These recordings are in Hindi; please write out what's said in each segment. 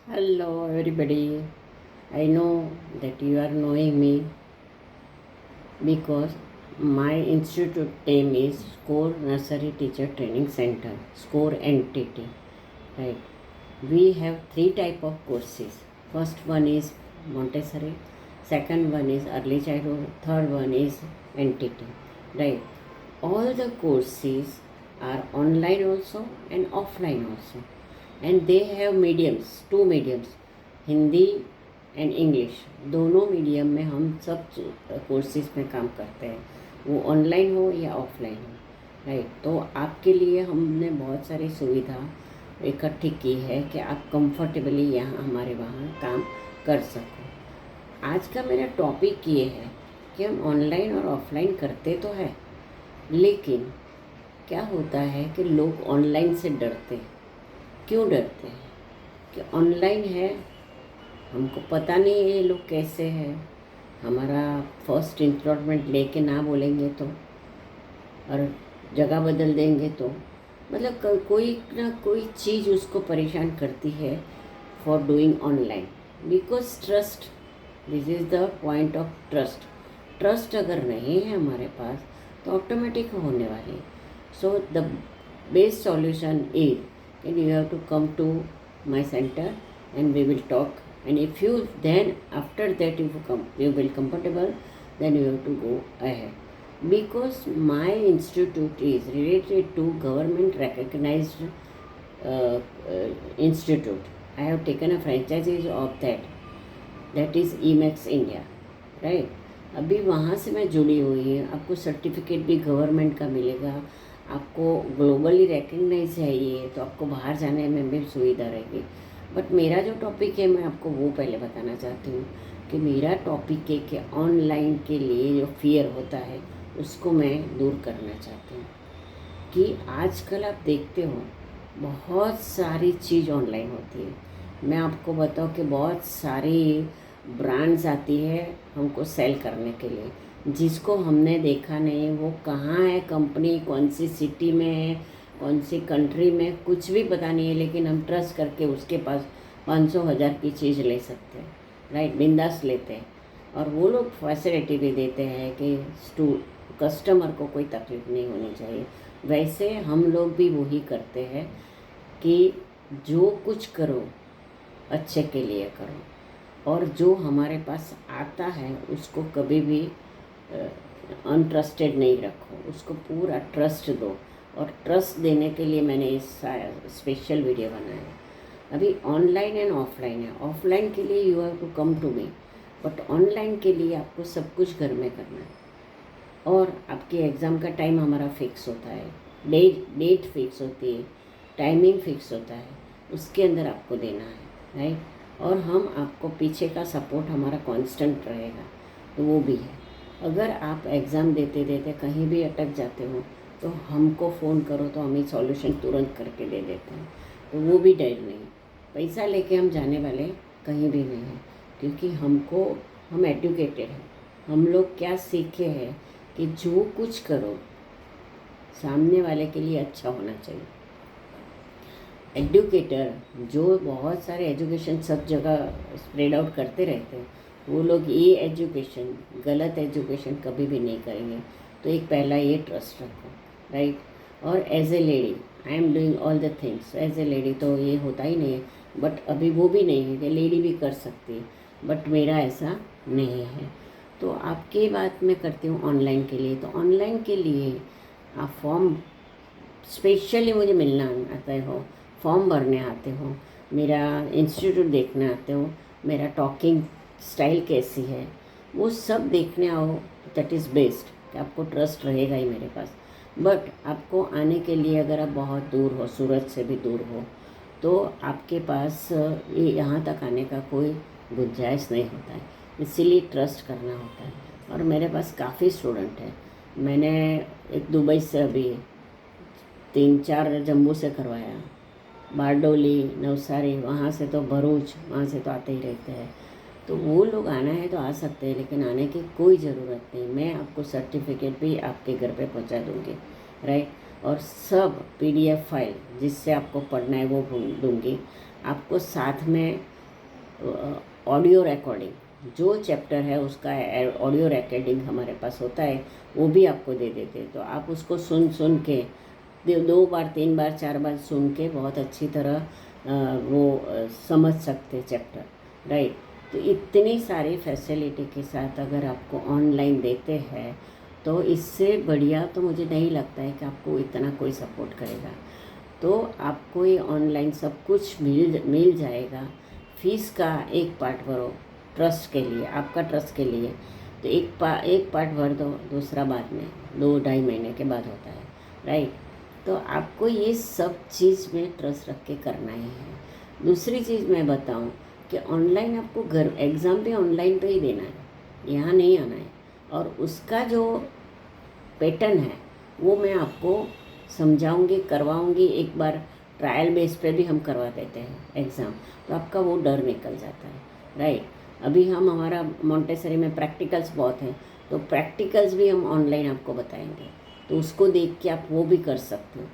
Hello, everybody. I know that you are knowing me because my institute name is SCORE Nursery Teacher Training Center, SCORE NTT. Right. We have three type of courses. First one is Montessori, second one is early childhood, third one is NTT. Right. All the courses are online also and offline also, and they have mediums, two mediums, Hindi and English. दोनों मीडियम में हम सब कोर्सेज में काम करते हैं, वो ऑनलाइन हो या ऑफलाइन हो। राइट। तो आपके लिए हमने बहुत सारी सुविधा इकट्ठी की है कि आप कंफर्टेबली यहाँ हमारे वहाँ काम कर सको। आज का मेरा टॉपिक ये है कि हम ऑनलाइन और ऑफलाइन करते तो है, लेकिन क्या होता है कि लोग ऑनलाइन से डरते हैं। क्यों डरते हैं? कि ऑनलाइन है, हमको पता नहीं है ये लोग कैसे हैं, हमारा फर्स्ट इंस्टॉलमेंट लेके ना बोलेंगे तो, और जगह बदल देंगे तो, मतलब कोई ना कोई चीज़ उसको परेशान करती है for doing online. Because trust, this is the point of trust. Trust अगर नहीं है हमारे पास तो ऑटोमेटिक होने वाली। So the best solution is and you have to come to my centre and we will talk, and if you then after that if you will comfortable, then you have to go ahead, because my institute is related to government recognized institute. I have taken a franchise of that is EMAX India, right? अभी वहाँ से मैं जुड़ी हुई हूँ। आपको सर्टिफिकेट भी गवर्नमेंट का मिलेगा, आपको ग्लोबली रिकग्नाइज है ये, तो आपको बाहर जाने में भी सुविधा रहेगी। बट मेरा जो टॉपिक है मैं आपको वो पहले बताना चाहती हूँ कि मेरा टॉपिक है कि ऑनलाइन के लिए जो फियर होता है उसको मैं दूर करना चाहती हूँ। कि आजकल आप देखते हो बहुत सारी चीज़ ऑनलाइन होती है। मैं आपको बताऊँ कि बहुत सारी ब्रांड्स आती है हमको सेल करने के लिए, जिसको हमने देखा नहीं वो कहाँ है, कंपनी कौन सी सिटी में है, कौन सी कंट्री में, कुछ भी पता नहीं है, लेकिन हम ट्रस्ट करके उसके पास 500,000 की चीज़ ले सकते हैं। राइट, बिंदास लेते हैं। और वो लोग फैसिलिटी भी देते हैं कि कस्टमर को कोई तकलीफ नहीं होनी चाहिए। वैसे हम लोग भी वही करते हैं कि जो कुछ करो अच्छे के लिए करो, और जो हमारे पास आता है उसको कभी भी अनट्रस्टेड नहीं रखो, उसको पूरा ट्रस्ट दो। और ट्रस्ट देने के लिए मैंने इस स्पेशल वीडियो बनाया है। अभी ऑनलाइन एंड ऑफलाइन है। ऑफलाइन के लिए you have to come to me, but online के लिए आपको सब कुछ घर में करना है। और आपके एग्ज़ाम का टाइम हमारा फिक्स होता है, डेट फिक्स होती है, टाइमिंग फिक्स होता है, उसके अंदर आपको देना है। राइट। और हम आपको पीछे का सपोर्ट हमारा कांस्टेंट रहेगा, तो वो भी है। अगर आप एग्ज़ाम देते देते कहीं भी अटक जाते हो तो हमको फ़ोन करो तो हम ही सॉल्यूशन तुरंत करके दे देते हैं, तो वो भी डर नहीं। पैसा लेके हम जाने वाले कहीं भी नहीं हैं, क्योंकि हम एजुकेटेड हैं। हम लोग क्या सीखे हैं कि जो कुछ करो सामने वाले के लिए अच्छा होना चाहिए। एजुकेटर जो बहुत सारे एजुकेशन सब जगह स्प्रेड आउट करते रहते हैं, वो लोग ये एजुकेशन, गलत एजुकेशन कभी भी नहीं करेंगे। तो एक पहला ये ट्रस्ट रखो। राइट। और as a lady I am doing all the things. As a lady तो ये होता ही नहीं है, बट अभी वो भी नहीं है कि लेडी भी कर सकती है, बट मेरा ऐसा नहीं है। तो आपकी बात मैं करती हूँ ऑनलाइन के लिए। तो ऑनलाइन के लिए आप फॉर्म स्पेशली मुझे मिलना आते हो, फॉर्म भरने आते हो, मेरा इंस्टीट्यूट देखने आते हो, मेरा टॉकिंग स्टाइल कैसी है, वो सब देखने आओ, दैट इज़ बेस्ट। कि आपको ट्रस्ट रहेगा ही मेरे पास। बट आपको आने के लिए अगर आप बहुत दूर हो, सूरत से भी दूर हो, तो आपके पास ये यहाँ तक आने का कोई गुंजाइश नहीं होता है, इसीलिए ट्रस्ट करना होता है। और मेरे पास काफ़ी स्टूडेंट हैं। मैंने एक दुबई से अभी 3-4 जम्मू से करवाया, बारडोली, नवसारी, वहाँ से तो भरूच, वहाँ से तो आते ही रहते हैं। तो वो लोग आना है तो आ सकते हैं, लेकिन आने की कोई ज़रूरत नहीं। मैं आपको सर्टिफिकेट भी आपके घर पे पहुँचा दूँगी। राइट। और सब PDF फाइल जिससे आपको पढ़ना है वो दूँगी। आपको साथ में ऑडियो रिकॉर्डिंग, जो चैप्टर है उसका ऑडियो रिकॉर्डिंग हमारे पास होता है, वो भी आपको दे देते हैं। तो आप उसको सुन सुन के 2 बार 3 बार 4 बार सुन के बहुत अच्छी तरह समझ सकते हैं चैप्टर, राइट। तो इतनी सारी फैसिलिटी के साथ अगर आपको ऑनलाइन देते हैं तो इससे बढ़िया तो मुझे नहीं लगता है कि आपको इतना कोई सपोर्ट करेगा। तो आपको ये ऑनलाइन सब कुछ मिल जाएगा। फीस का एक पार्ट भरो ट्रस्ट के लिए, आपका ट्रस्ट के लिए, तो एक पार्ट भर दो, दूसरा बाद में 2-2.5 महीने के बाद होता है, राइट। तो आपको ये सब चीज़ में ट्रस्ट रख के करना ही है। दूसरी चीज़ मैं बताऊं कि ऑनलाइन आपको घर एग्ज़ाम भी ऑनलाइन पे ही देना है, यहाँ नहीं आना है। और उसका जो पैटर्न है वो मैं आपको समझाऊंगी, करवाऊंगी। एक बार ट्रायल बेस पे भी हम करवा देते हैं एग्ज़ाम, तो आपका वो डर निकल जाता है, राइट। अभी हमारा मोंटेसरी में प्रैक्टिकल्स बहुत हैं, तो प्रैक्टिकल्स भी हम ऑनलाइन आपको बताएंगे, तो उसको देख के आप वो भी कर सकते हो।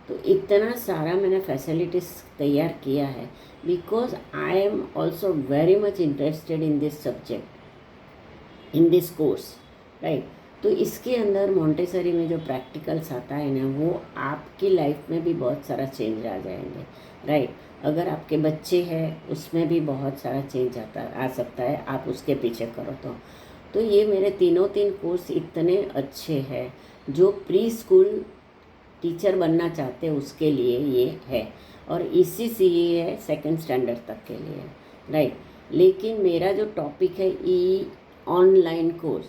तो इतना सारा मैंने फैसिलिटीज़ तैयार किया है because I am also very much interested in this subject, in this course, right. तो इसके अंदर मोंटेसरी में जो प्रैक्टिकल्स आता है ना, वो आपकी लाइफ में भी बहुत सारा चेंज आ जाएंगे, राइट। अगर आपके बच्चे हैं उसमें भी बहुत सारा चेंज आ सकता है, आप उसके पीछे करो तो ये मेरे तीन कोर्स इतने अच्छे हैं। जो प्री स्कूल टीचर बनना चाहते हैं उसके लिए ये है, और इसी से ये है 2nd स्टैंडर्ड तक के लिए, राइट। लेकिन मेरा जो टॉपिक है ई online course,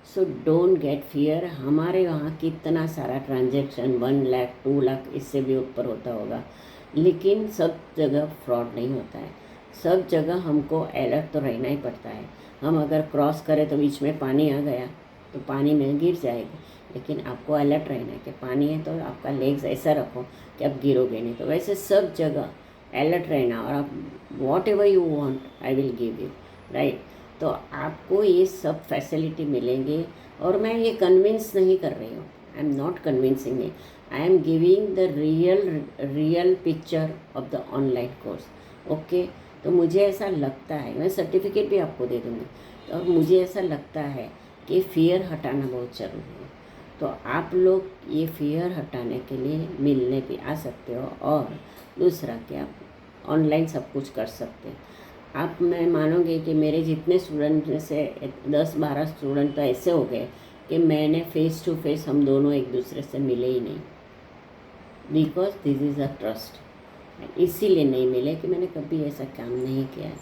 so don't get fear. हमारे वहाँ कितना सारा ट्रांजैक्शन 1 लाख 2 लाख इससे भी ऊपर होता होगा, लेकिन सब जगह फ्रॉड नहीं होता है। सब जगह हमको अलर्ट तो रहना ही पड़ता है। हम अगर क्रॉस करें तो बीच में पानी आ गया तो पानी में गिर जाएगा, लेकिन आपको अलर्ट रहना है कि पानी है तो आपका लेग्स ऐसा रखो कि आप गिरोगे नहीं। तो वैसे सब जगह अलर्ट रहना, और आप what ever you want I will give you, right. तो आपको ये सब फैसिलिटी मिलेंगे, और मैं ये कन्विंस नहीं कर रही हूँ, I am not convincing it, I am giving the real picture of the online course, okay. तो मुझे ऐसा लगता है, मैं सर्टिफिकेट भी आपको दे दूँगी, तो मुझे ऐसा लगता है कि फियर हटाना बहुत ज़रूरी है। तो आप लोग ये फियर हटाने के लिए मिलने भी आ सकते हो, और दूसरा कि आप ऑनलाइन सब कुछ कर सकते हैं। आप मैं मानोगे कि मेरे जितने स्टूडेंट में से 10-12 स्टूडेंट तो ऐसे हो गए कि मैंने फेस टू फेस हम दोनों एक दूसरे से मिले ही नहीं, because this is a trust. इसीलिए नहीं मिले कि मैंने कभी ऐसा काम नहीं किया है।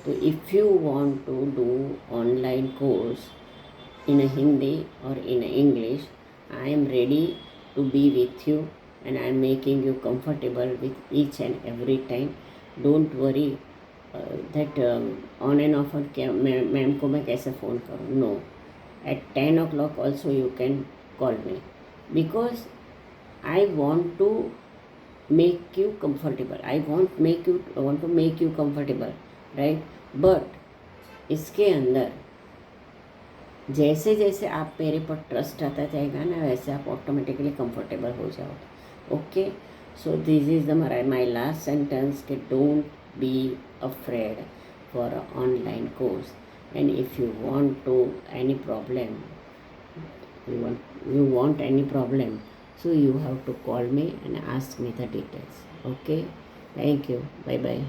तो if you want to do online course in a Hindi or in a English, I am ready to be with you and I am making you comfortable with each and every time. Don't worry that on and off ma'am को मैं कैसे फ़ोन करूँ, no. At 10 o'clock also you can call me, because I want to make you comfortable. I want to make you comfortable, right? But इसके अंदर जैसे जैसे आप मेरे पर ट्रस्ट आता जाएगा ना, वैसे आप ऑटोमेटिकली कंफर्टेबल हो जाओ, okay. So this is the my last sentence कि don't be afraid for online course, and if you want to any problem, you want any problem, so you have to call me and ask me the details, okay. Thank you, bye bye.